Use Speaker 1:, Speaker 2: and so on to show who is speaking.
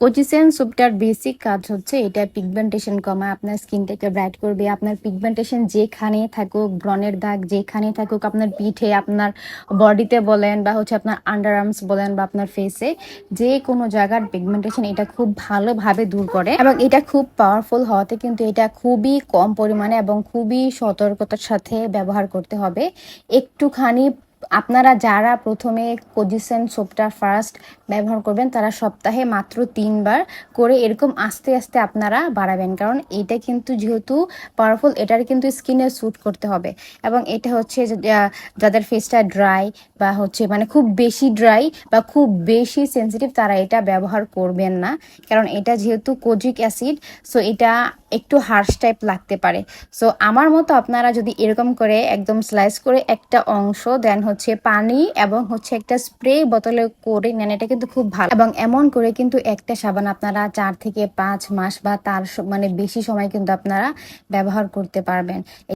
Speaker 1: কোচিসেন সোপটার basic কাজ হচ্ছে এটা পিগমেন্টেশন কমায়, আপনার স্কিনটাকে ব্রাইট করবে। আপনার পিগমেন্টেশন যেখানে থাকুক, ব্রণের দাগ যেখানে থাকুক, আপনার পিঠে, আপনার বডিতে বলেন বা হচ্ছে আপনার আন্ডার আর্মস বলেন বা আপনার ফেসে, যে কোনো জায়গার পিগমেন্টেশন এটা খুব ভালোভাবে দূর করে। এবং এটা খুব পাওয়ারফুল হওয়াতে কিন্তু এটা খুবই কম পরিমাণে এবং খুবই সতর্কতার সাথে ব্যবহার করতে হবে। একটুখানি আপনারা যারা প্রথমে কোজিসেন সোপটা ফার্স্ট ব্যবহার করবেন তারা সপ্তাহে মাত্র 3 বার করে এরকম আস্তে আস্তে আপনারা বাড়াবেন, কারণ এটা কিন্তু যেহেতু পাওয়ারফুল, এটার কিন্তু স্কিনে স্যুট করতে হবে। এবং এটা হচ্ছে যাদের ফেসটা ড্রাই বা হচ্ছে মানে খুব বেশি ড্রাই বা খুব বেশি সেন্সিটিভ, তারা এটা ব্যবহার করবেন না, কারণ এটা যেহেতু কোজিক অ্যাসিড, সো এটা একটু হার্শ টাইপ লাগতে পারে। সো আমার মতো আপনারা যদি এরকম করে একদম স্লাইস করে একটা অংশ দেন হচ্ছে পানি এবং হচ্ছে একটা স্প্রে বোতলে করে নেন, এটা কিন্তু খুব ভালো। এবং এমন করে কিন্তু একটা সাবান আপনারা 4 থেকে 5 মাস বা তার মানে বেশি সময় কিন্তু আপনারা ব্যবহার করতে পারবেন।